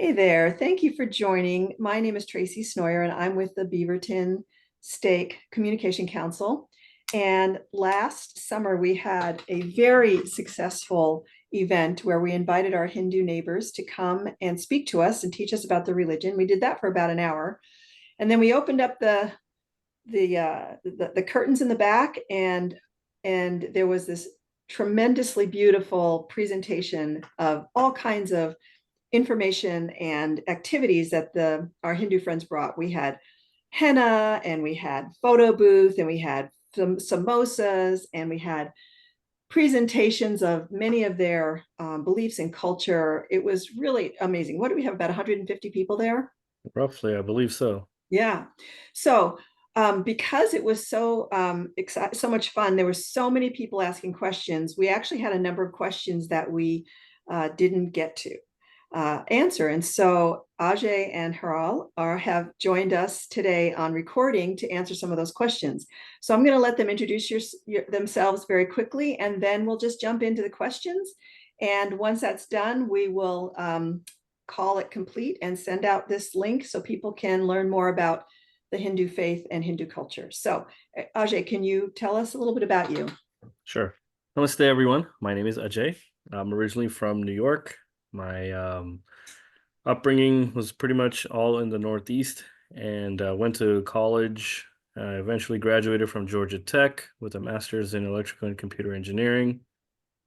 Hey there. Thank you for joining. My name is Tracy Snoyer, and I'm with the Beaverton Stake Communication Council. And last summer, we had a very successful event where we invited our Hindu neighbors to come and speak to us and teach us about the religion. We did that for about an hour, and then we opened up the curtains in the back, and there was this tremendously beautiful presentation of all kinds of information and activities that our Hindu friends brought. We had henna, and we had photo booth, and we had some samosas, and we had presentations of many of their beliefs and culture. It was really amazing. What do we have, about 150 people there? Roughly, I believe so. Yeah. So because it was so much fun, there were so many people asking questions. We actually had a number of questions that we didn't get to answer. And so Ajay and Hiral have joined us today on recording to answer some of those questions. So I'm going to let them introduce themselves very quickly, and then we'll just jump into the questions. And once that's done, we will call it complete and send out this link so people can learn more about the Hindu faith and Hindu culture. So Ajay, can you tell us a little bit about you? Sure. Namaste, everyone. My name is Ajay. I'm originally from New York. My upbringing was pretty much all in the Northeast and went to college. Eventually graduated from Georgia Tech with a master's in electrical and computer engineering.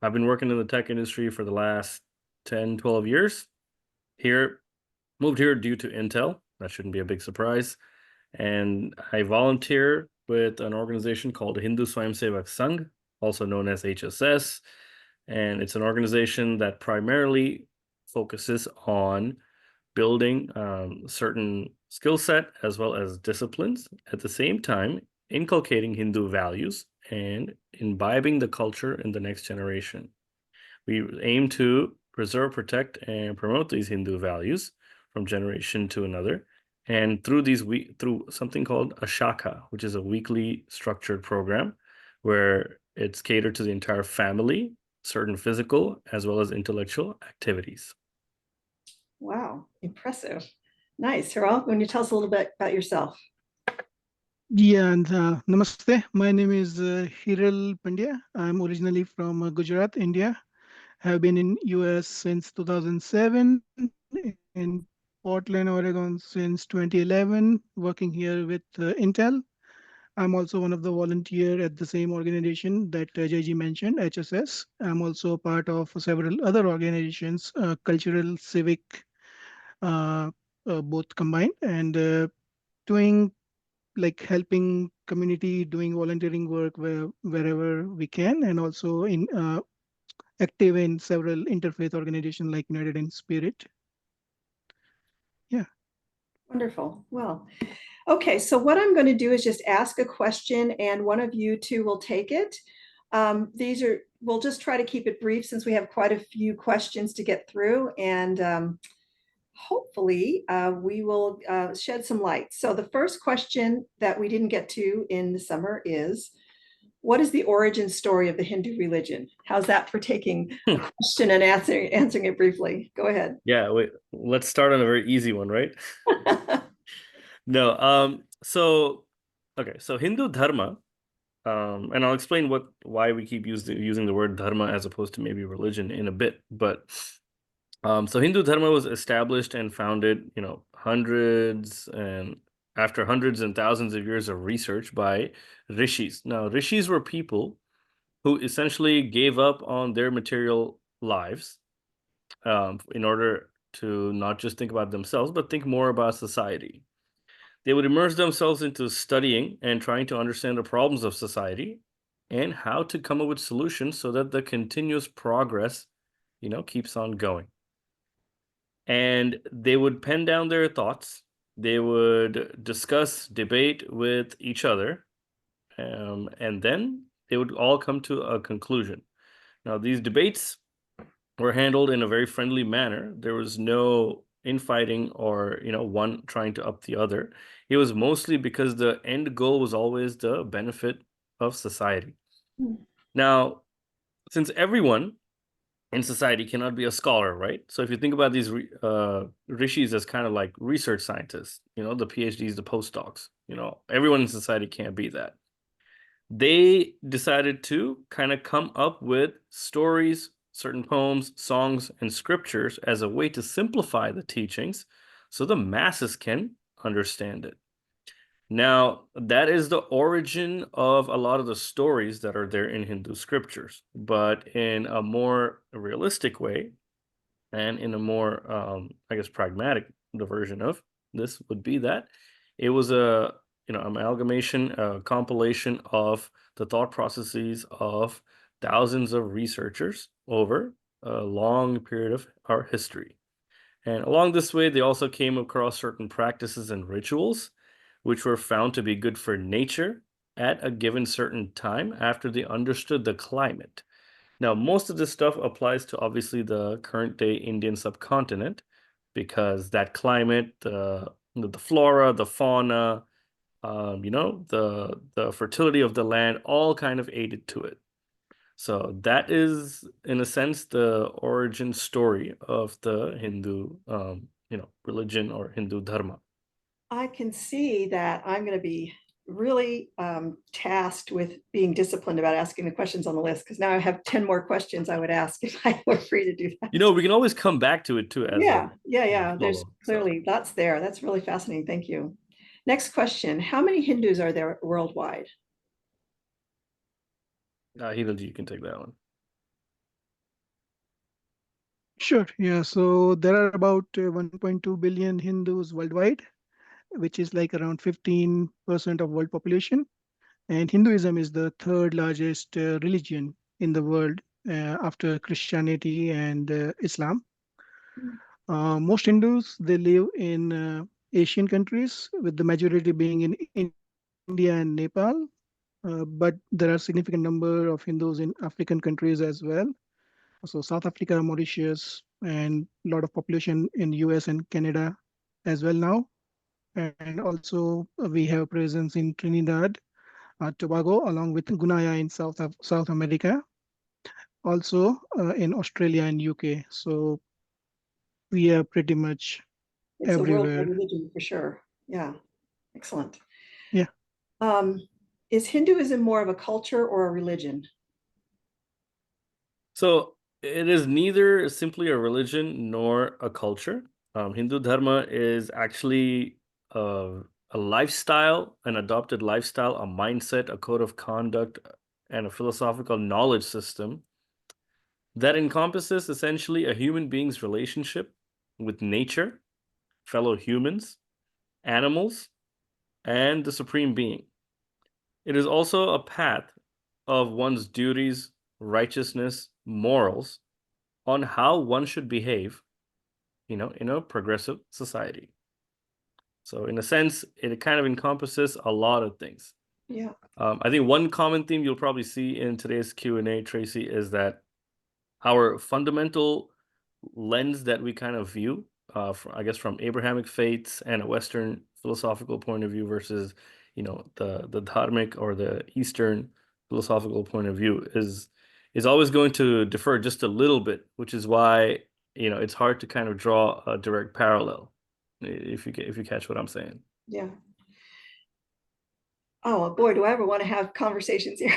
I've been working in the tech industry for the last 10, 12 years. Here, moved here due to Intel. That shouldn't be a big surprise. And I volunteer with an organization called Hindu Swayamsevak Sangh, also known as HSS. And it's an organization that primarily focuses on building certain skill set as well as disciplines, at the same time inculcating Hindu values and imbibing the culture in the next generation. We aim to preserve, protect, and promote these Hindu values from generation to another. And through something called a shaka, which is a weekly structured program where it's catered to the entire family, certain physical as well as intellectual activities. Wow, impressive. Nice. Hiral, can you tell us a little bit about yourself? Yeah, and namaste. My name is Hiral Pandya. I'm originally from Gujarat, India. Have been in US since 2007, in Portland, Oregon since 2011, working here with Intel. I'm also one of the volunteer at the same organization that Jay ji mentioned, HSS. I'm also a part of several other organizations, cultural, civic, uh, both combined, and doing like helping community, doing volunteering work wherever we can, and also in active in several interfaith organizations like United in Spirit. Yeah. Wonderful. Well, okay. So what I'm going to do is just ask a question, and one of you two will take it. We'll just try to keep it brief since we have quite a few questions to get through, and hopefully we will shed some light. So the first question that we didn't get to in the summer is, what is the origin story of the Hindu religion? How's that for taking a question and answering it briefly? Go ahead. Yeah, wait, let's start on a very easy one, right? No, so Hindu Dharma, and I'll explain why we keep using the word dharma as opposed to maybe religion in a bit. But so Hindu Dharma was established and founded, after hundreds and thousands of years of research by rishis. Now, rishis were people who essentially gave up on their material lives in order to not just think about themselves, but think more about society. They would immerse themselves into studying and trying to understand the problems of society and how to come up with solutions so that the continuous progress, keeps on going. And they would pen down their thoughts. They would discuss, debate with each other, and then they would all come to a conclusion. Now, these debates were handled in a very friendly manner. There was no infighting or, one trying to up the other. It was mostly because the end goal was always the benefit of society. Hmm. Now, since everyone in society cannot be a scholar, right? So if you think about these rishis as kind of like research scientists, the PhDs, the postdocs, everyone in society can't be that. They decided to kind of come up with stories, certain poems, songs, and scriptures as a way to simplify the teachings so the masses can understand it. Now, that is the origin of a lot of the stories that are there in Hindu scriptures, but in a more realistic way and in a more, I guess, pragmatic, the version of this would be that it was a, amalgamation, a compilation of the thought processes of thousands of researchers over a long period of our history. And along this way, they also came across certain practices and rituals which were found to be good for nature at a given certain time after they understood the climate. Now, most of this stuff applies to obviously the current day Indian subcontinent because that climate, the flora, the fauna, the fertility of the land, all kind of aided to it. So that is, in a sense, the origin story of the Hindu, religion or Hindu dharma. I can see that I'm going to be really tasked with being disciplined about asking the questions on the list, because now I have 10 more questions I would ask if I were free to do that. We can always come back to it too as Yeah. There's follow. clearly lots there. That's really fascinating. Thank you. Next question. How many Hindus are there worldwide? Hiral, you can take that one. Sure. Yeah. So there are about 1.2 billion Hindus worldwide, which is like around 15% of world population. And Hinduism is the third largest religion in the world after Christianity and Islam. Most Hindus, they live in Asian countries, with the majority being in India and Nepal. But there are significant number of Hindus in African countries as well. So South Africa, Mauritius, and a lot of population in US and Canada as well now. And also we have presence in Trinidad, Tobago, along with Gunaya in South America, also in Australia and UK. So we are pretty much It's a worldwide everywhere. religion for sure. Yeah. Excellent. Yeah. Is Hinduism more of a culture or a religion? So it is neither simply a religion nor a culture. Hindu dharma is actually a lifestyle, an adopted lifestyle, a mindset, a code of conduct, and a philosophical knowledge system that encompasses essentially a human being's relationship with nature, fellow humans, animals, and the supreme being. It is also a path of one's duties, righteousness, morals, on how one should behave, in a progressive society. So in a sense, it kind of encompasses a lot of things. Yeah. I think one common theme you'll probably see in today's Q&A, Tracy, is that our fundamental lens that we kind of view, I guess, from Abrahamic faiths and a Western philosophical point of view versus, the dharmic or the Eastern philosophical point of view is always going to differ just a little bit, which is why, it's hard to kind of draw a direct parallel, if you catch what I'm saying. Yeah. Oh boy, do I ever want to have conversations here.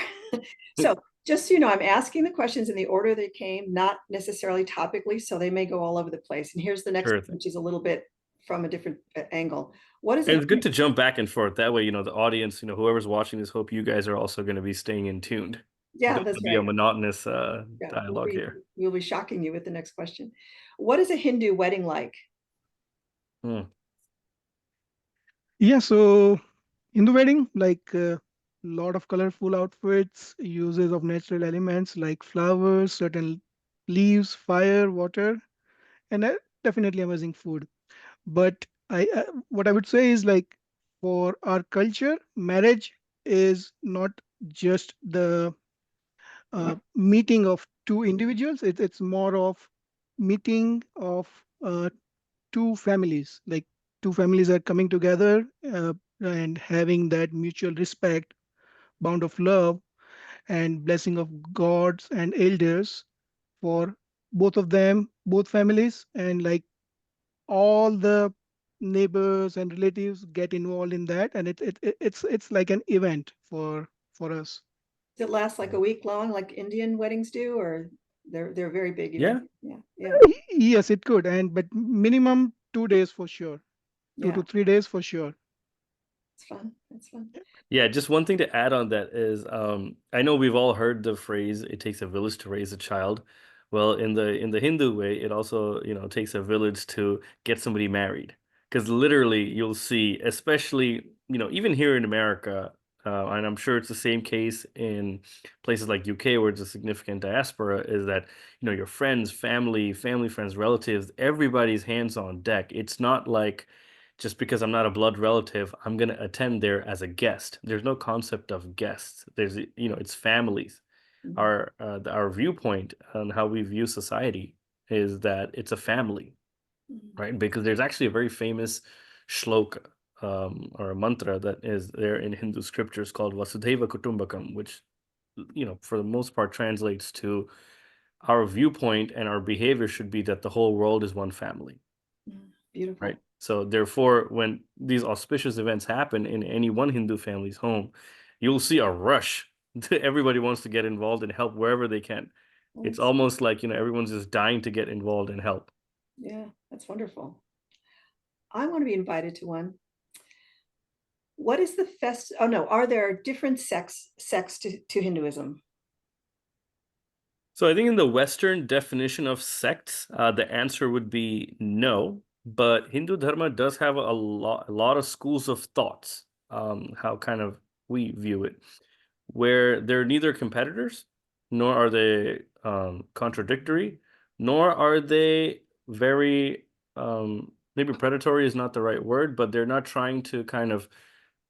So just, I'm asking the questions in the order they came, not necessarily topically, so they may go all over the place. And here's the next Sure one, thing. which is a little bit from a different angle. What is And it? it's good to jump back and forth. That way, the audience, whoever's watching this, hope you guys are also going to be staying in tuned. Yeah, Don't that's be a right. monotonous Yeah, dialogue here. we'll be shocking you with the next question. What is a Hindu wedding like? Yeah. So in the wedding, like a lot of colorful outfits, uses of natural elements like flowers, certain leaves, fire, water, and definitely amazing food. But what I would say is, like, for our culture, marriage is not just the meeting of two individuals. It's more of meeting of two families. Like, two families are coming together and having that mutual respect, bond of love, and blessing of gods and elders for both of them, both families, and like all the neighbors and relatives get involved in that, and it's like an event for us. Does it last like a week long, like Indian weddings do, or they're very big Yeah. events? Yeah, yeah, Yes, it could, and but minimum 2 days for sure, two yeah. to 3 days for sure. It's fun. It's fun. Yeah, just one thing to add on that is I know we've all heard the phrase it takes a village to raise a child. Well, in the Hindu way, it also, takes a village to get somebody married. Because literally you'll see, especially, even here in America, and I'm sure it's the same case in places like UK where it's a significant diaspora, is that, your friends, family friends, relatives, everybody's hands on deck. It's not like just because I'm not a blood relative, I'm going to attend there as a guest. There's no concept of guests. It's families. Mhm. Our viewpoint on how we view society is that it's a family, Mhm. right? Because there's actually a very famous shloka or a mantra that is there in Hindu scriptures called Vasudhaiva Kutumbakam, which for the most part translates to our viewpoint and our behavior should be that the whole world is one family. Right. Beautiful. So therefore, when these auspicious events happen in any one Hindu family's home, you'll see a rush. Everybody wants to get involved and help wherever they can. It's That's, almost like, everyone's just dying to get involved and help. yeah, that's wonderful. I want to be invited to one. What is the fest? Oh no, are there different sects to Hinduism? So I think in the Western definition of sects, the answer would be no. But Hindu Dharma does have a lot of schools of thoughts, how kind of we view it, where they're neither competitors, nor are they contradictory, nor are they very maybe predatory is not the right word, but they're not trying to kind of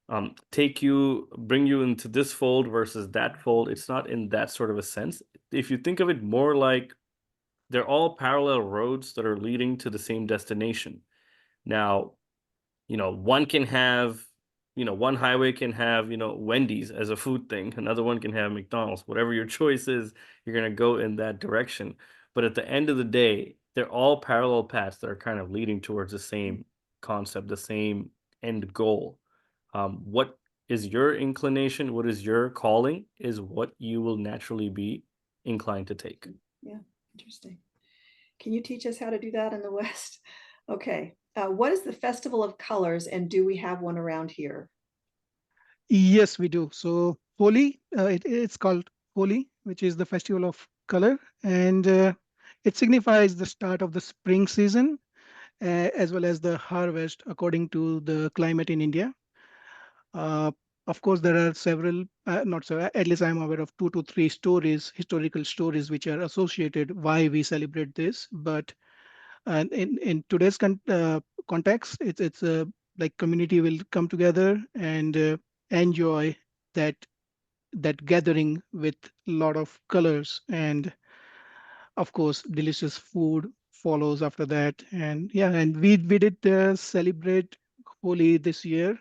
bring you into this fold versus that fold. It's not in that sort of a sense. If you think of it more like they're all parallel roads that are leading to the same destination. Now, one can have, one highway can have, Wendy's as a food thing. Another one can have McDonald's. Whatever your choice is, you're going to go in that direction. But at the end of the day, they're all parallel paths that are kind of leading towards the same concept, the same end goal. What is your inclination? What is your calling is what you will naturally be inclined to take. Yeah, interesting. Can you teach us how to do that in the West? Okay. What is the Festival of Colors, and do we have one around here? Yes, we do. So Holi, it's called Holi, which is the festival of color, and it signifies the start of the spring season as well as the harvest according to the climate in India. Uh, of course, there are several, not so, at least I'm aware of 2 to 3 stories, historical stories, which are associated why we celebrate this. But in today's context, it's like community will come together and enjoy that that gathering with a lot of colors, and of course delicious food follows after that. And yeah, and we did celebrate Holi this year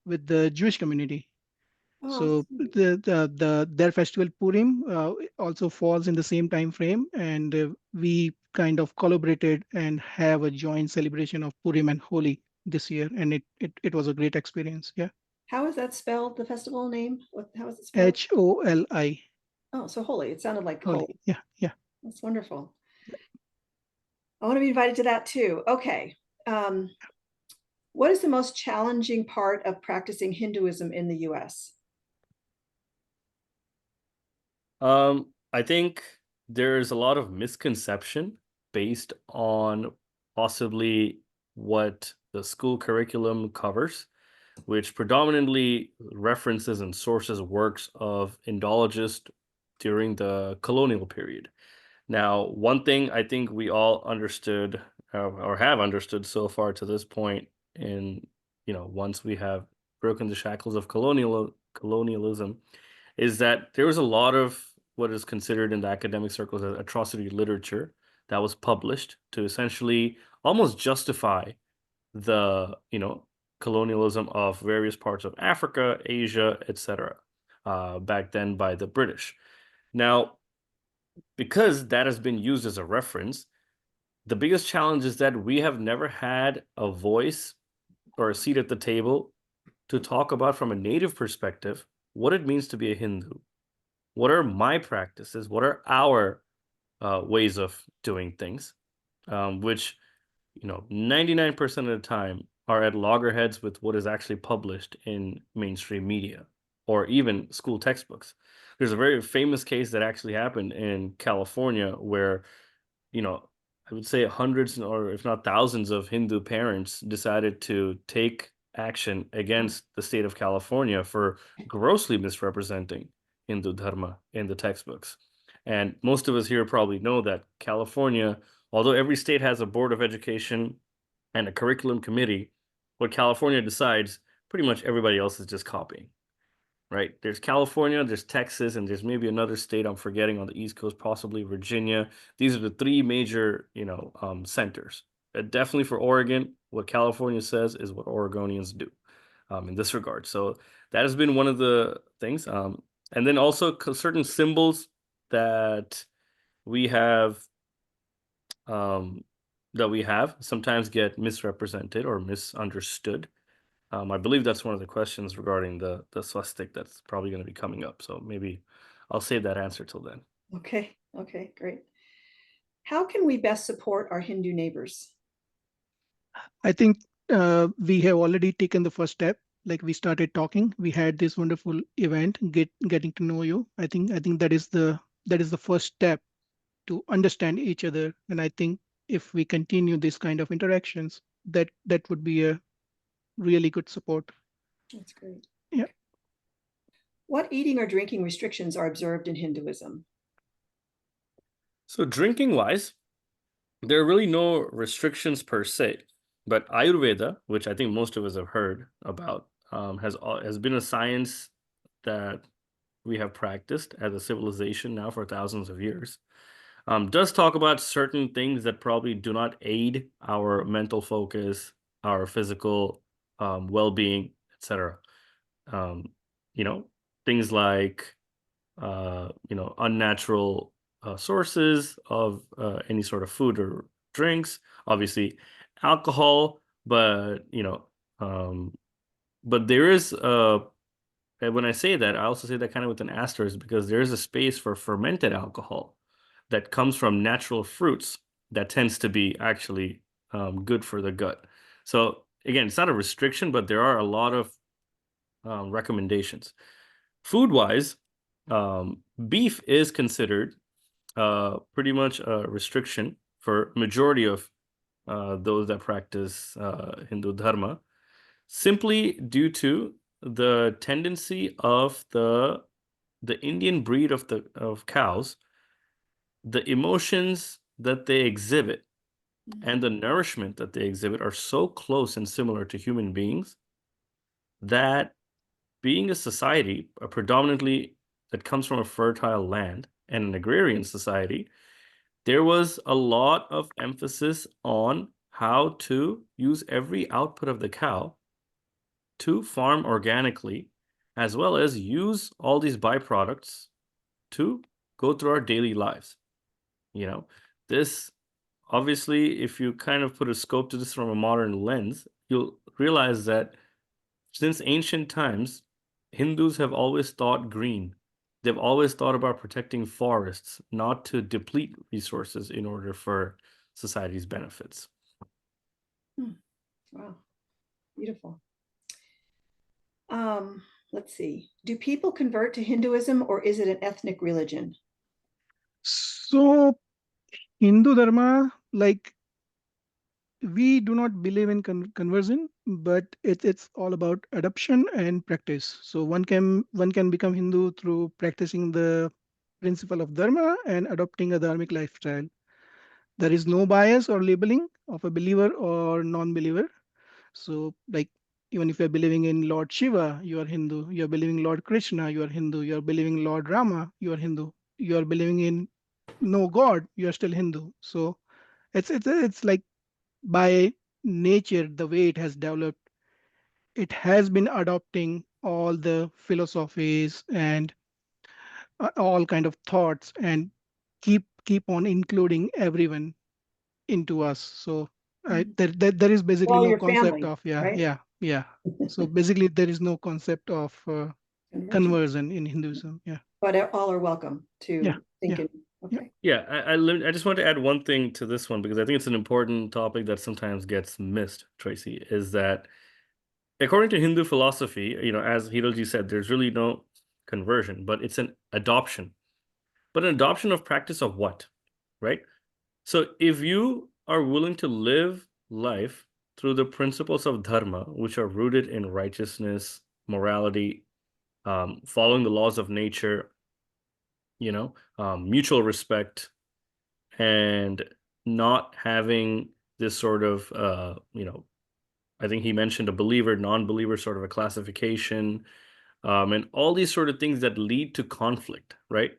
with the Jewish community. Oh, So their festival Purim also falls in the same time frame, and we kind of collaborated and have a joint celebration of Purim and Holi this year, and it was a great experience. Yeah, how is that spelled? The festival name? How is it spelled? Holi. Oh, so holy. It sounded like Holi. holy. Yeah, yeah. That's wonderful. I want to be invited to that too. Okay. Um, what is the most challenging part of practicing Hinduism in the US? I think there's a lot of misconception based on possibly what the school curriculum covers, which predominantly references and sources works of Indologists during the colonial period. Now, one thing I think we all understood or have understood so far to this point in, once we have broken the shackles of colonialism, is that there was a lot of what is considered in the academic circles as atrocity literature that was published to essentially almost justify the, colonialism of various parts of Africa, Asia, etc., back then by the British. Now, because that has been used as a reference, the biggest challenge is that we have never had a voice or a seat at the table to talk about from a native perspective what it means to be a Hindu. What are my practices? What are our ways of doing things? Which 99% of the time are at loggerheads with what is actually published in mainstream media or even school textbooks. There's a very famous case that actually happened in California where, you know, I would say hundreds or if not thousands of Hindu parents decided to take action against the state of California for grossly misrepresenting Hindu dharma in the textbooks. And most of us here probably know that California, although every state has a board of education and a curriculum committee, what California decides, pretty much everybody else is just copying, right? There's California, there's Texas, and there's maybe another state I'm forgetting on the East Coast, possibly Virginia. These are the three major, centers. Definitely for Oregon, what California says is what Oregonians do in this regard. So that has been one of the things. And then also certain symbols that we have um, sometimes get misrepresented or misunderstood. I believe that's one of the questions regarding the swastik that's probably going to be coming up. So maybe I'll save that answer till then. Okay, okay, great. How can we best support our Hindu neighbors? I think we have already taken the first step. Like we started talking, we had this wonderful event, getting to know you. I think that is the first step to understand each other. And I think if we continue this kind of interactions, that would be a really good support. That's great. Yeah. What eating or drinking restrictions are observed in Hinduism? So drinking wise, there are really no restrictions per se, but Ayurveda, which I think most of us have heard about, has been a science that we have practiced as a civilization now for thousands of years. Does talk about certain things that probably do not aid our mental focus, our physical well-being, etc. Um, you know, things like unnatural sources of any sort of food or drinks. Obviously, alcohol, but but there is and when I say that, I also say that kind of with an asterisk because there is a space for fermented alcohol that comes from natural fruits that tends to be actually good for the gut. So again, it's not a restriction, but there are a lot of recommendations. Food wise, beef is considered pretty much a restriction for majority of those that practice Hindu dharma, simply due to the tendency of the Indian breed of cows, the emotions that they exhibit and the nourishment that they exhibit are so close and similar to human beings that being a society, predominantly that comes from a fertile land and an agrarian society, there was a lot of emphasis on how to use every output of the cow to farm organically, as well as use all these byproducts to go through our daily lives. This obviously, if you kind of put a scope to this from a modern lens, you'll realize that since ancient times, Hindus have always thought green. They've always thought about protecting forests, not to deplete resources in order for society's benefits. Wow, beautiful. Let's see. Do people convert to Hinduism or is it an ethnic religion? So Hindu Dharma, like we do not believe in conversion, but it's all about adoption and practice. So one can become Hindu through practicing the principle of dharma and adopting a dharmic lifestyle. There is no bias or labeling of a believer or non-believer. So like even if you're believing in Lord Shiva, you are Hindu. You're believing Lord Krishna, you are Hindu. You're believing Lord Rama, you are Hindu. You are believing in no God, you are still Hindu. So it's like by nature, the way it has developed, it has been adopting all the philosophies and all kind of thoughts and keep on including everyone into us. So there is basically Well, no your concept family, of right? yeah. So basically there is no concept of Conversion. conversion in Hinduism. Yeah, But all are welcome yeah, to think yeah, in. yeah. Okay. Yeah, I just want to add one thing to this one because I think it's an important topic that sometimes gets missed, Tracy, is that according to Hindu philosophy, as Hiral said, there's really no conversion, but it's an adoption. But an adoption of practice of what, right? So if you are willing to live life through the principles of dharma, which are rooted in righteousness, morality, following the laws of nature, mutual respect, and not having this sort of, I think he mentioned a believer, non-believer sort of a classification, and all these sort of things that lead to conflict, right?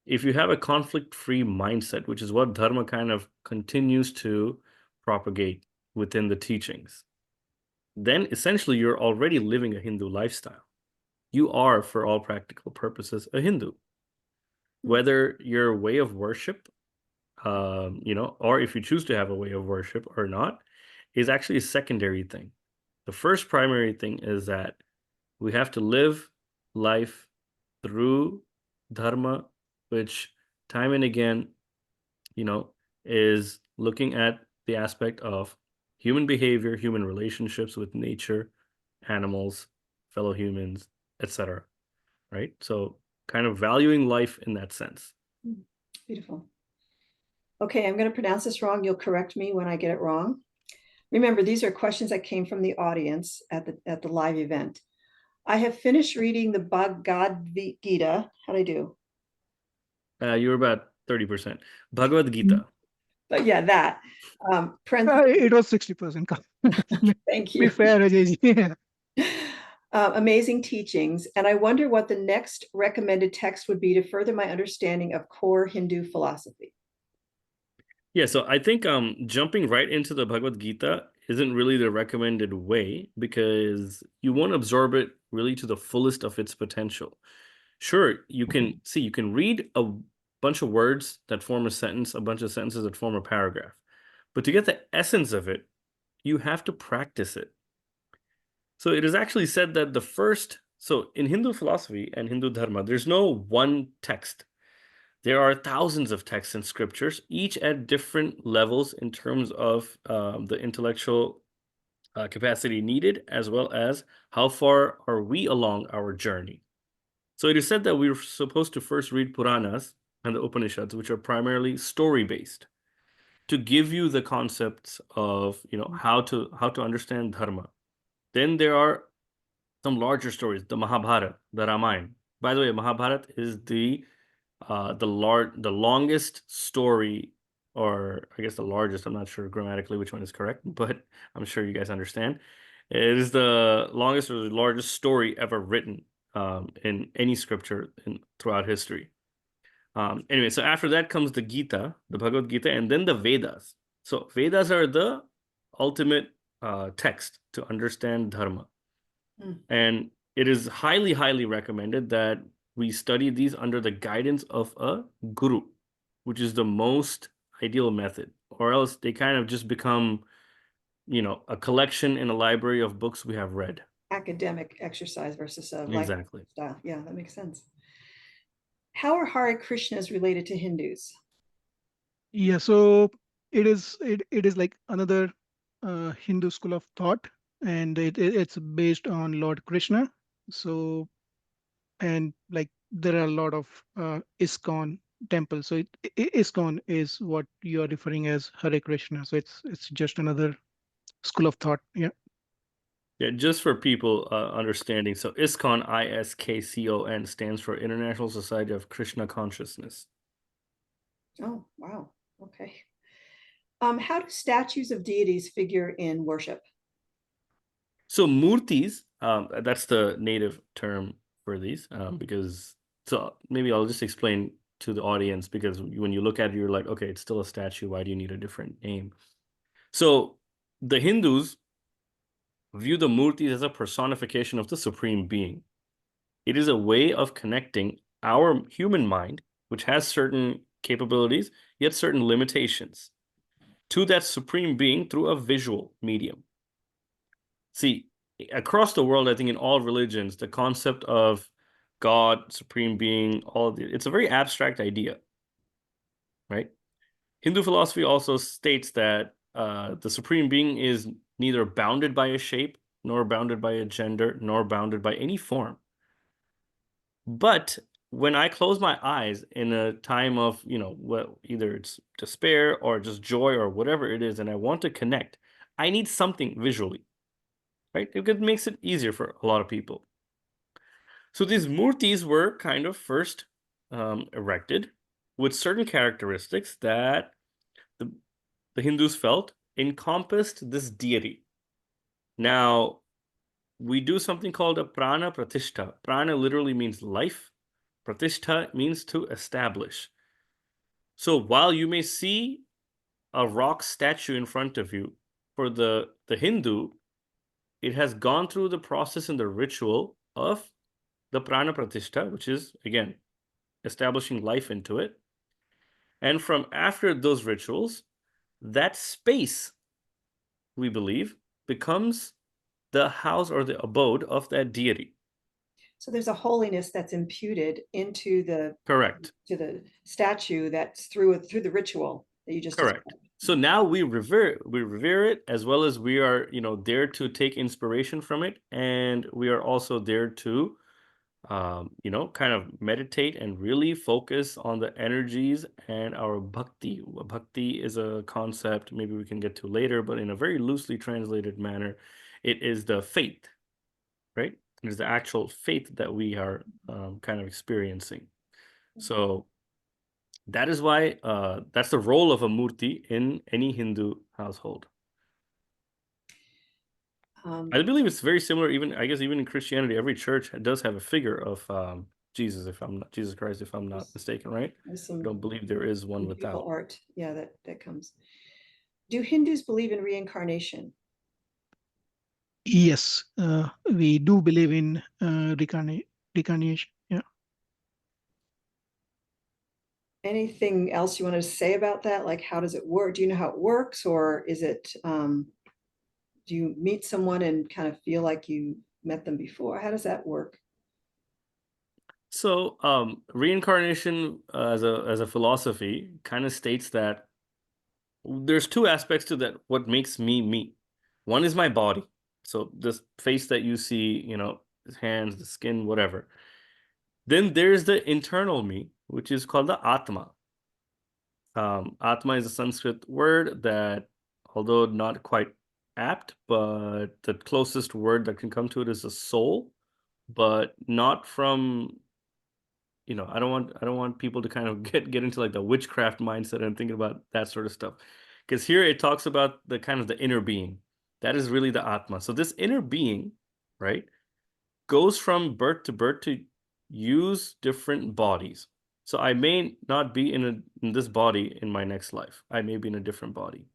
If you have a conflict-free mindset, which is what dharma kind of continues to propagate within the teachings, then essentially you're already living a Hindu lifestyle. You are, for all practical purposes, a Hindu. Whether your way of worship, or if you choose to have a way of worship or not, is actually a secondary thing. The first primary thing is that we have to live life through dharma, which time and again, is looking at the aspect of human behavior, human relationships with nature, animals, fellow humans, etc. Right? So kind of valuing life in that sense. Beautiful. Okay, I'm going to pronounce this wrong. You'll correct me when I get it wrong. Remember, these are questions that came from the audience at the live event. I have finished reading the Bhagavad Gita. How'd I do? You were about 30%. Bhagavad Gita. But yeah, that. It was 60%. Thank Be you. fair, Ajay. Yeah. Amazing teachings. And I wonder what the next recommended text would be to further my understanding of core Hindu philosophy. Yeah, so I think jumping right into the Bhagavad Gita isn't really the recommended way because you won't absorb it really to the fullest of its potential. Sure, you can read a bunch of words that form a sentence, a bunch of sentences that form a paragraph. But to get the essence of it, you have to practice it. So it is actually said that so in Hindu philosophy and Hindu dharma, there's no one text. There are thousands of texts and scriptures, each at different levels in terms of the intellectual capacity needed, as well as how far are we along our journey. So it is said that we're supposed to first read Puranas and the Upanishads, which are primarily story-based, to give you the concepts of how to understand dharma. Then there are some larger stories, the Mahabharata, the Ramayana. By the way, Mahabharata is the longest story, or I guess the largest. I'm not sure grammatically which one is correct, but I'm sure you guys understand. It is the longest or the largest story ever written in any scripture throughout history. Anyway, so after that comes the Gita, the Bhagavad Gita, and then the Vedas. So Vedas are the ultimate text to understand dharma. And it is highly, highly recommended that we study these under the guidance of a guru, which is the most ideal method, or else they kind of just become, a collection in a library of books we have read. Academic exercise versus a Exactly. lifestyle. Yeah, that makes sense. How are Hare Krishnas related to Hindus? Yeah, so it is like another Hindu school of thought, and it's based on Lord Krishna. So, and like there are a lot of ISKCON temples. So ISKCON is what you are referring as Hare Krishna. So it's just another school of thought. Yeah. Yeah, just for people understanding. So ISKCON, ISKCON, stands for International Society of Krishna Consciousness. Oh, wow. Okay. How do statues of deities figure in worship? So murtis, that's the native term for these, because so maybe I'll just explain to the audience because when you look at it, you're like, okay, it's still a statue. Why do you need a different name? So the Hindus view the murtis as a personification of the supreme being. It is a way of connecting our human mind, which has certain capabilities, yet certain limitations to that supreme being through a visual medium. See, across the world, I think in all religions, the concept of God, supreme being, it's a very abstract idea, right? Hindu philosophy also states that the supreme being is neither bounded by a shape, nor bounded by a gender, nor bounded by any form. But when I close my eyes in a time of, either it's despair or just joy or whatever it is, and I want to connect, I need something visually, right? It makes it easier for a lot of people. So these murtis were kind of first erected with certain characteristics that the Hindus felt encompassed this deity. Now, we do something called a prana pratishtha. Prana literally means life. Pratishtha means to establish. So while you may see a rock statue in front of you, for the Hindu, it has gone through the process and the ritual of the prana pratishtha, which is, again, establishing life into it. And from after those rituals, that space, we believe, becomes the house or the abode of that deity. So there's a holiness that's imputed into the Correct. to the statue that's through the ritual that you just Correct. described. So now we revere it, as well as we are, there to take inspiration from it, and we are also there to kind of meditate and really focus on the energies and our bhakti. Bhakti is a concept maybe we can get to later, but in a very loosely translated manner, it is the faith, right? It is the actual faith that we are kind of experiencing. So that is why that's the role of a murti in any Hindu household. I believe it's very similar, even in Christianity, every church does have a figure of Jesus Christ, if I'm not mistaken, right? I don't believe there is one without. Art, yeah, that comes. Do Hindus believe in reincarnation? Yes, we do believe in reincarnation. Yeah. Anything else you wanted to say about that? Like, how does it work? Do you know how it works, or is it? Do you meet someone and kind of feel like you met them before? How does that work? So reincarnation as a philosophy kind of states that there's two aspects to that. What makes me me? One is my body. So this face that you see, his hands, the skin, whatever. Then there's the internal me, which is called the Atma. Atma is a Sanskrit word that, although not quite apt, but the closest word that can come to it is a soul, but not from, I don't want people to kind of get into like the witchcraft mindset and thinking about that sort of stuff. Because here it talks about the kind of the inner being. That is really the Atma. So this inner being, right, goes from birth to use different bodies. So I may not be in this body in my next life. I may be in a different body.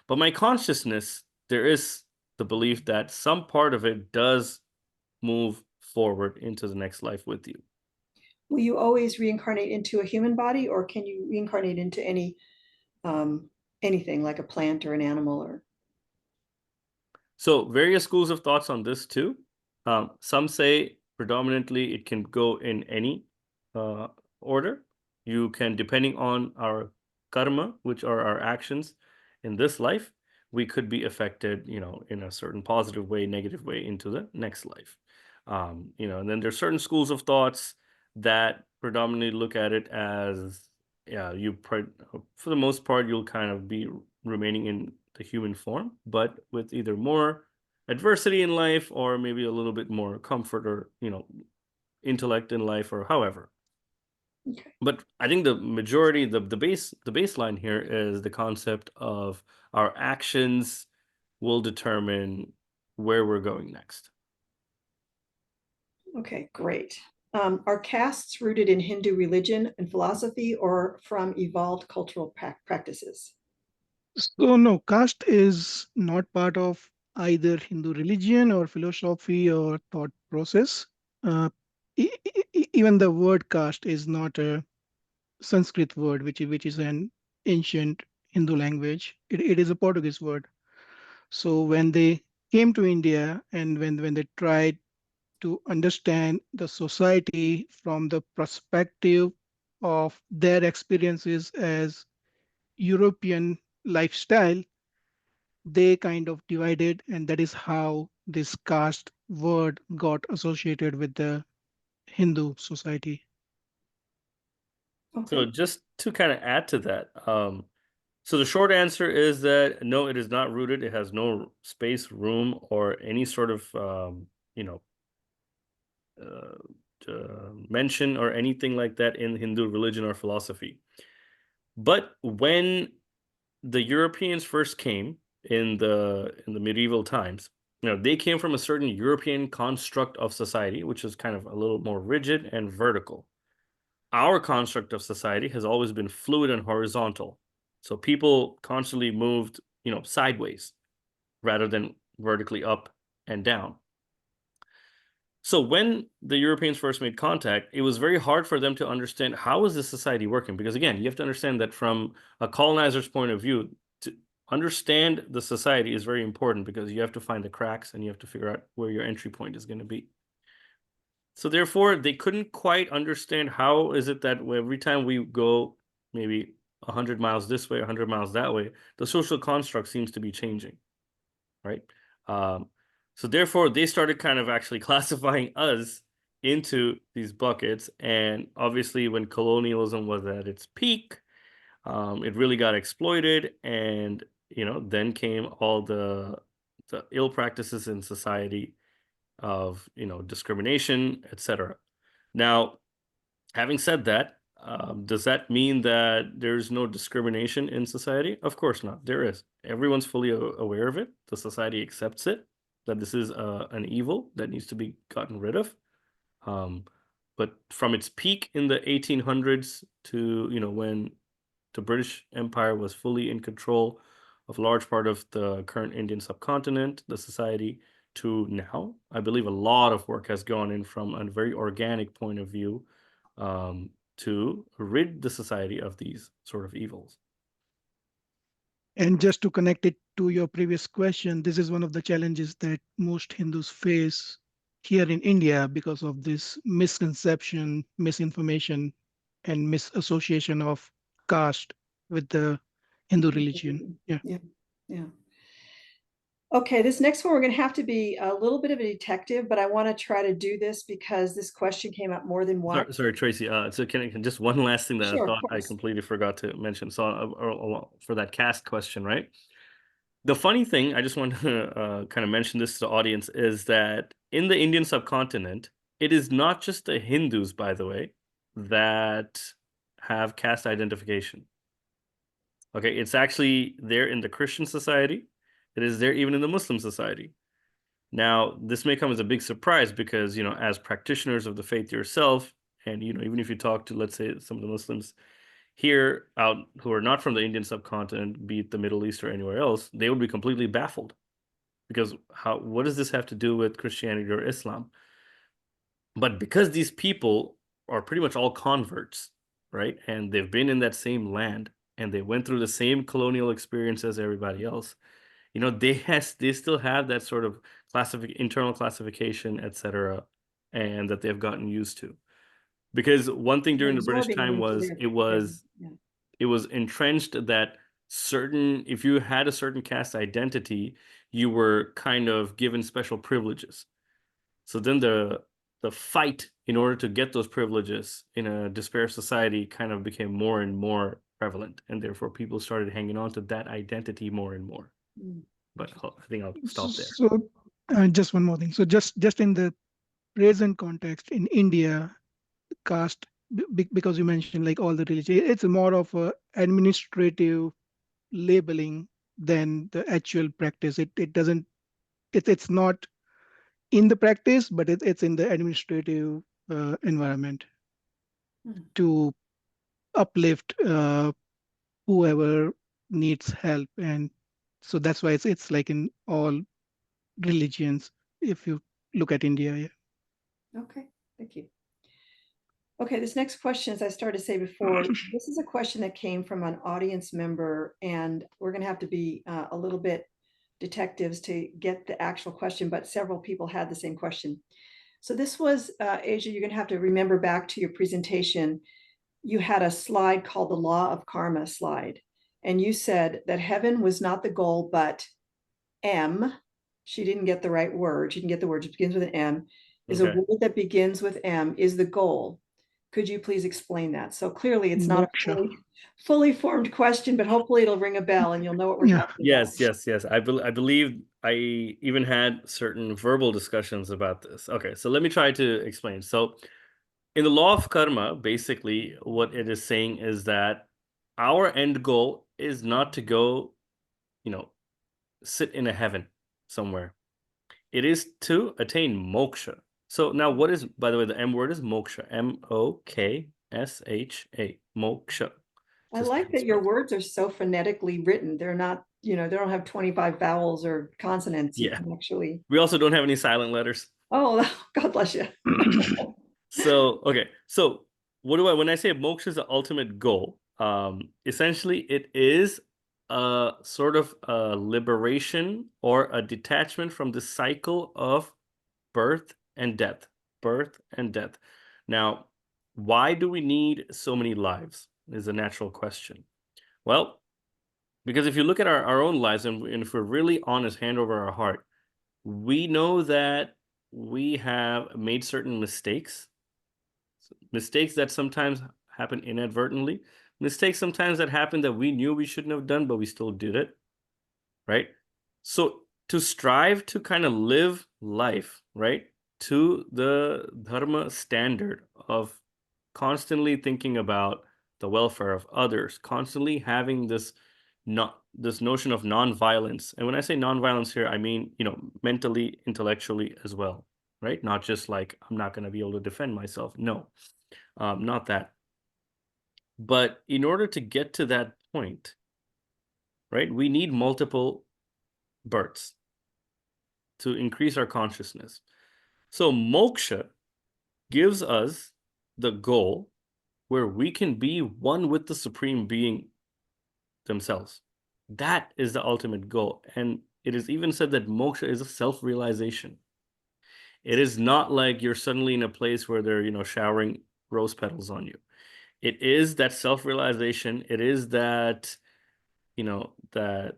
But my consciousness, there is the belief that some part of it does move forward into the next life with you. Will you always reincarnate into a human body, or can you reincarnate into anything like a plant or an animal? Or so various schools of thoughts on this too. Some say predominantly it can go in any order. You can, depending on our karma, which are our actions in this life, we could be affected, in a certain positive way, negative way into the next life. And then there's certain schools of thoughts that predominantly look at it as, for the most part, you'll kind of be remaining in the human form, but with either more adversity in life or maybe a little bit more comfort or, intellect in life or however. okay. But I think the majority, the baseline here is the concept of our actions will determine where we're going next. Okay, great. Are castes rooted in Hindu religion and philosophy, or from evolved cultural practices? So no, caste is not part of either Hindu religion or philosophy or thought process. Uh, Even the word caste is not Sanskrit word, which is an ancient Hindu language. It is a Portuguese word. So when they came to India and when they tried to understand the society from the perspective of their experiences as European lifestyle, they kind of divided, and that is how this caste word got associated with the Hindu society. So Okay. just to kind of add to that, so the short answer is that no, it is not rooted. It has no space, room, or any sort of you know mention or anything like that in Hindu religion or philosophy. But when the Europeans first came in the medieval times, they came from a certain European construct of society, which is kind of a little more rigid and vertical. Our construct of society has always been fluid and horizontal. So people constantly moved, sideways rather than vertically up and down. So when the Europeans first made contact, it was very hard for them to understand how is this society working? Because again, you have to understand that from a colonizer's point of view, to understand the society is very important because you have to find the cracks and you have to figure out where your entry point is going to be. So therefore, they couldn't quite understand how is it that every time we go maybe 100 miles this way, 100 miles that way, the social construct seems to be changing, right? Um, so therefore, they started kind of actually classifying us into these buckets. And obviously, when colonialism was at its peak, it really got exploited. And, then came all the ill practices in society of, discrimination, etc. Now, having said that, does that mean that there's no discrimination in society? Of course not. There is. Everyone's fully aware of it. The society accepts it, that this is an evil that needs to be gotten rid of. But from its peak in the 1800s to, when the British Empire was fully in control of a large part of the current Indian subcontinent, the society, to now, I believe a lot of work has gone in from a very organic point of view to rid the society of these sort of evils. And just to connect it to your previous question, this is one of the challenges that most Hindus face here in India because of this misconception, misinformation, and misassociation of caste with the Hindu religion. Yeah. Yeah. Yeah. Okay, this next one, we're going to have to be a little bit of a detective, but I want to try to do this because this question came up more than once. Sorry, Tracy. So just one last thing that Sure, I of thought I course. completely forgot to mention. So for that caste question, right? The funny thing, I just want to kind of mention this to the audience, is that in the Indian subcontinent, it is not just the Hindus, by the way, that have caste identification. Okay, it's actually there in the Christian society. It is there even in the Muslim society. Now, this may come as a big surprise because, as practitioners of the faith yourself, and, even if you talk to, let's say, some of the Muslims here out who are not from the Indian subcontinent, be it the Middle East or anywhere else, they would be completely baffled because what does this have to do with Christianity or Islam? But because these people are pretty much all converts, right? And they've been in that same land and they went through the same colonial experience as everybody else, they still have that sort of internal classification, etc., and that they've gotten used to. Because one thing during the British Absorbing it time into was their, yeah. it was entrenched that if you had a certain caste identity, you were kind of given special privileges. So then the fight in order to get those privileges in a despair society kind of became more and more prevalent, and therefore people started hanging on to that identity more and more. Mm. But I think I'll stop there. So just one more thing. So just in the present context in India, caste, because you mentioned like all the religion, it's more of a administrative labeling than the actual practice. It doesn't, it's not in the practice, but it's in the administrative environment Mm. to uplift whoever needs help. And so that's why it's like in all religions, if you look at India. Yeah. Okay, thank you. Okay, this next question, as I started to say before, this is a question that came from an audience member, and we're going to have to be a little bit detectives to get the actual question, but several people had the same question. So this was, Asia, you're going to have to remember back to your presentation. You had a slide called the Law of Karma slide, and you said that heaven was not the goal, but M, she didn't get the right word. She didn't get the word. It begins with an M, is a Okay. word that begins with M, is the goal. Could you please explain that? So clearly it's not a Moksha. fully formed question, but hopefully it'll ring a bell and you'll know what we're Yeah. talking about. Yes. I believe I even had certain verbal discussions about this. Okay, so let me try to explain. So in the law of karma, basically what it is saying is that our end goal is not to go, you know, sit in a heaven somewhere. It is to attain moksha. So now what is, by the way, the M word is moksha. Moksha. Moksha. I Just like that your words are so phonetically written. They're not, they don't have 25 vowels or consonants. You yeah. can actually, We also don't have any silent letters. oh, God bless you. So, okay. So when I say moksha is the ultimate goal, essentially it is a sort of a liberation or a detachment from the cycle of birth and death. Birth and death. Now, why do we need so many lives? Is a natural question. Well, because if you look at our own lives and if we're really honest, hand over our heart, we know that we have made certain mistakes, mistakes that sometimes happen inadvertently, mistakes sometimes that happen that we knew we shouldn't have done, but we still did it, right? So to strive to kind of live life, right, to the dharma standard of constantly thinking about the welfare of others, constantly having this not this notion of non-violence. And when I say non-violence here, I mean, mentally, intellectually as well, right? Not just like I'm not going to be able to defend myself. No, not that. But in order to get to that point, right, we need multiple births to increase our consciousness. So moksha gives us the goal where we can be one with the supreme being themselves. That is the ultimate goal. And it is even said that moksha is a self-realization. It is not like you're suddenly in a place where they're, showering rose petals on you. It is that self-realization. It is that, that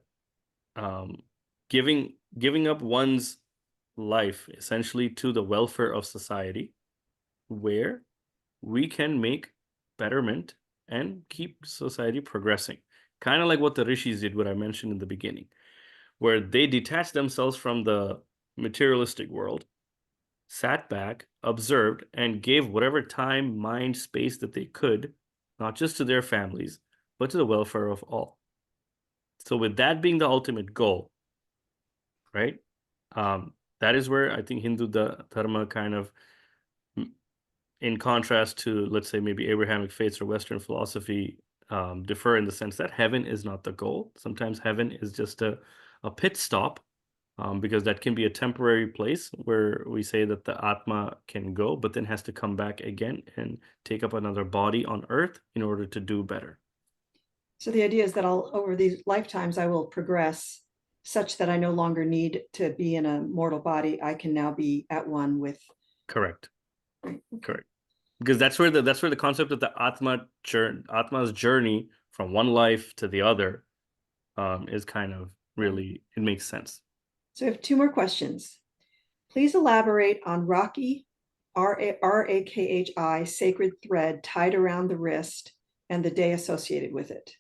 giving up one's life essentially to the welfare of society, where we can make betterment and keep society progressing. Kind of like what the rishis did, what I mentioned in the beginning, where they detached themselves from the materialistic world, sat back, observed, and gave whatever time, mind, space that they could, not just to their families, but to the welfare of all. So with that being the ultimate goal, right? That is where I think Hindu Dharma kind of, in contrast to, let's say, maybe Abrahamic faiths or Western philosophy, differ in the sense that heaven is not the goal. Sometimes heaven is just a pit stop, because that can be a temporary place where we say that the Atma can go, but then has to come back again and take up another body on earth in order to do better. So the idea is that over these lifetimes, I will progress such that I no longer need to be in a mortal body. I can now be at one with. Correct. Okay. Correct. Because that's where the concept of the Atma's journey from one life to the other, is kind of really, it makes sense. So I have two more questions. Please elaborate on Rakhi, Rakhi, sacred thread tied around the wrist and the day associated with it.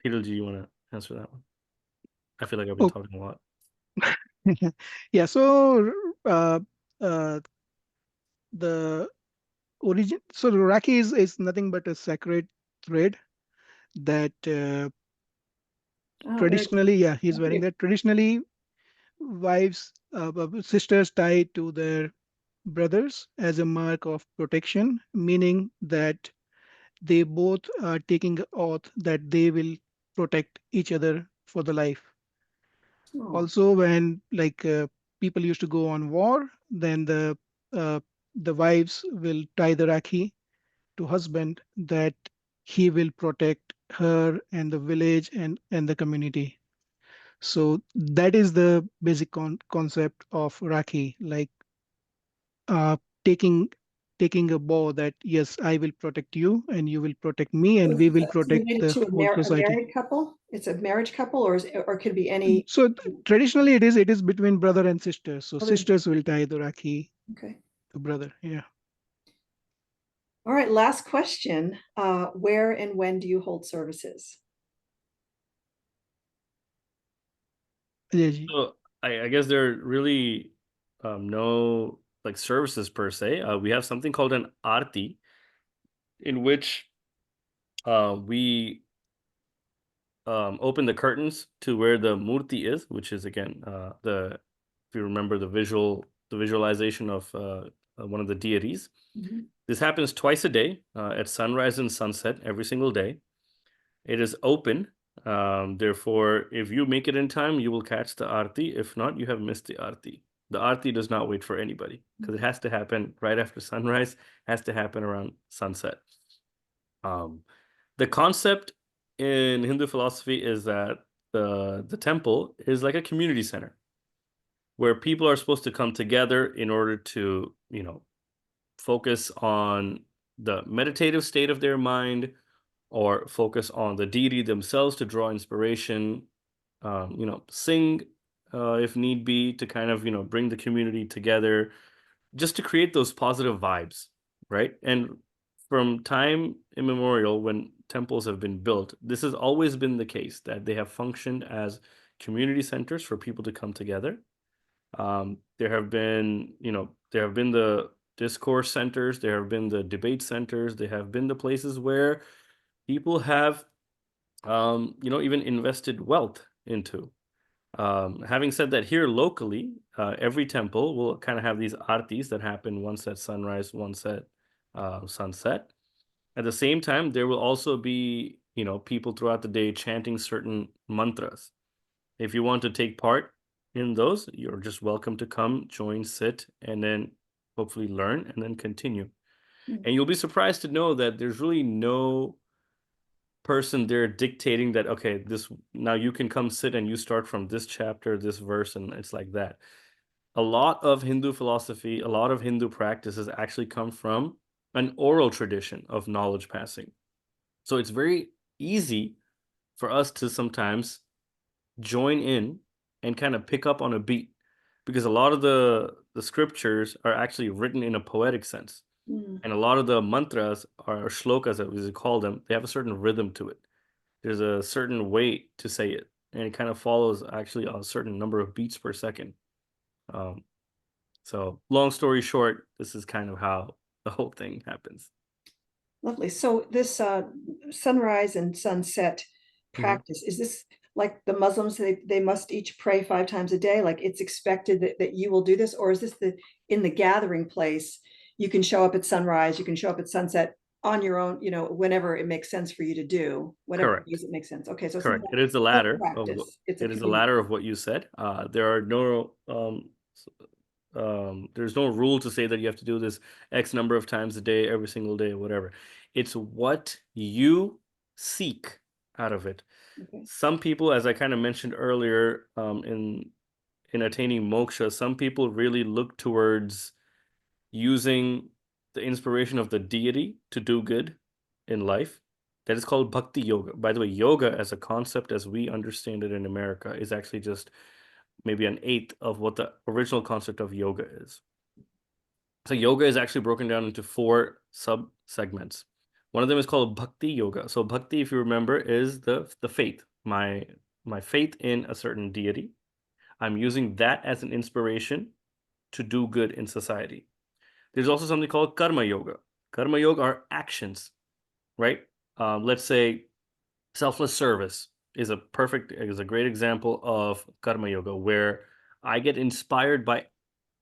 Peter, do you want to answer that one? I feel like I've been Oh, talking a lot. yeah. So uh, uh, the origin. So the Raki is nothing but a sacred thread that Oh, very traditionally, yeah, he's thank wearing you. that. Traditionally, wives, sisters tie to their brothers as a mark of protection, meaning that they both are taking an oath that they will protect each other for the life. Oh, Also, when like people used to go on war, then the wives will tie the rakhi to husband that he will protect her and the village and the community. So that is the basic concept of rakhi, like uh, taking taking a bow that yes, I will protect you and you will protect me So and this we is will it's protect related the to whole a society. married couple? It's a marriage couple, or it could be any So traditionally it is between brother and sister. So other. sisters will tie the rakhi Okay. to brother. Yeah. All right, last question. Where and when do you hold services? Ajay ji. So I guess there are really no like services per se. We have something called an arti, in which we open the curtains to where the murti is, which is again the if you remember the visualization of one of the deities. Mhm. This happens twice a day at sunrise and sunset every single day. It is open. Therefore, if you make it in time, you will catch the arti. If not, you have missed the arti. The arti does not wait for anybody because it has to happen right after sunrise, has to happen around sunset. Um, the concept in Hindu philosophy is that the temple is like a community center where people are supposed to come together in order to, focus on the meditative state of their mind or focus on the deity themselves to draw inspiration, sing if need be to kind of, bring the community together just to create those positive vibes, right? And from time immemorial, when temples have been built, this has always been the case that they have functioned as community centers for people to come together. There have been the discourse centers, there have been the debate centers, there have been the places where people have, even invested wealth into. Having said that, here locally, every temple will kind of have these artis that happen once at sunrise, once at sunset. At the same time, there will also be, people throughout the day chanting certain mantras. If you want to take part in those, you're just welcome to come, join, sit, and then hopefully learn and then continue. Mm. And you'll be surprised to know that there's really no person there dictating that, okay, this now you can come sit and you start from this chapter, this verse, and it's like that. A lot of Hindu philosophy, a lot of Hindu practices actually come from an oral tradition of knowledge passing. So it's very easy for us to sometimes join in and kind of pick up on a beat because a lot of the scriptures are actually written in a poetic sense. Mm. And a lot of the mantras or shlokas, as we call them, they have a certain rhythm to it. There's a certain way to say it, and it kind of follows actually a certain number of beats per second. Um, so long story short, this is kind of how the whole thing happens. Lovely. So this sunrise and sunset Mhm. practice, is this like the Muslims, they must each pray 5 times a day? Like it's expected that you will do this? Or is this in the gathering place, you can show up at sunrise, you can show up at sunset on your own, whenever it makes sense for you to do, whatever Correct. days it makes sense. Okay, so it's not Correct. It is the a latter of what practice, it's a it is the community. latter of what you said. There are no there's no rule to say that you have to do this X number of times a day, every single day, or whatever. It's what you seek out of it. Okay. Some people, as I kind of mentioned earlier, in attaining moksha, some people really look towards using the inspiration of the deity to do good in life. That is called bhakti yoga. By the way, yoga as a concept, as we understand it in America, is actually just maybe an eighth of what the original concept of yoga is. So yoga is actually broken down into 4 sub segments. One of them is called bhakti yoga. So bhakti, if you remember, is the faith. My faith in a certain deity. I'm using that as an inspiration to do good in society. There's also something called karma yoga. Karma yoga are actions, right? Let's say selfless service is a great example of karma yoga where I get inspired by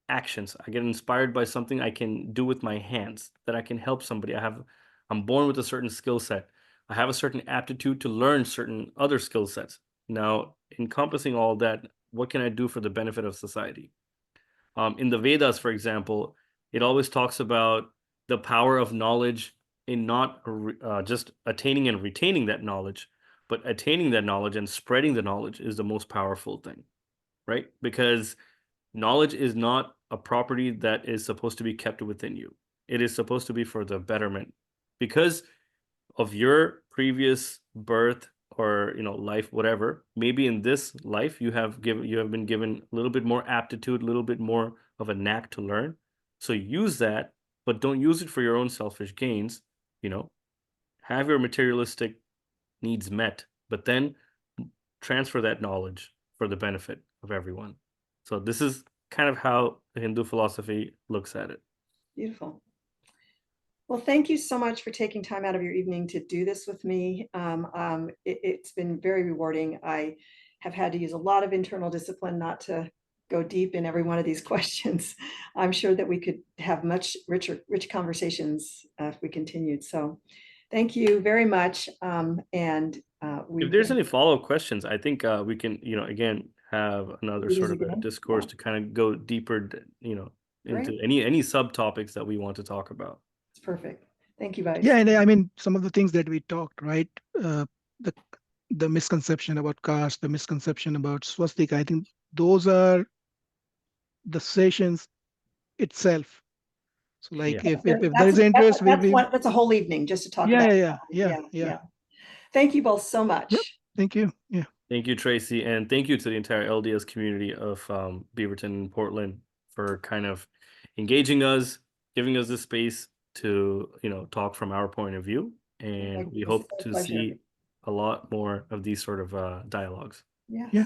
actions. I get inspired by something I can do with my hands, that I can help somebody. I'm born with a certain skill set. I have a certain aptitude to learn certain other skill sets. Now, encompassing all that, what can I do for the benefit of society? In the Vedas, for example, it always talks about the power of knowledge in not just attaining and retaining that knowledge, but attaining that knowledge and spreading the knowledge is the most powerful thing, right? Because knowledge is not a property that is supposed to be kept within you. It is supposed to be for the betterment. Because of your previous birth or life, whatever, maybe in this life you have been given a little bit more aptitude, a little bit more of a knack to learn. So use that, but don't use it for your own selfish gains. Have your materialistic needs met, but then transfer that knowledge for the benefit of everyone. So this is kind of how the Hindu philosophy looks at it. Beautiful. Well, thank you so much for taking time out of your evening to do this with me. It's been very rewarding. I have had to use a lot of internal discipline not to go deep in every one of these questions. I'm sure that we could have much rich conversations if we continued. So thank you very much. If there's any follow-up questions, I think we can, again, have another Do this sort of a again? discourse Yeah. to kind of go deeper, into Great. any subtopics that we want to talk about. It's perfect. Thank you, guys. Yeah, and I mean, some of the things that we talked, right? The the misconception about caste, the misconception about swastika, I think those are the sessions itself. So like Yeah. if there is interest, That's a whole evening just to talk yeah, about. yeah. Thank you both so Yep. much. Thank you. Yeah. Thank you, Tracy, and thank you to the entire LDS community of Beaverton and Portland for kind of engaging us, giving us the space to, talk from our point of view. And we It's hope a to pleasure. see a lot more of these sort of dialogues. Yes. Yeah.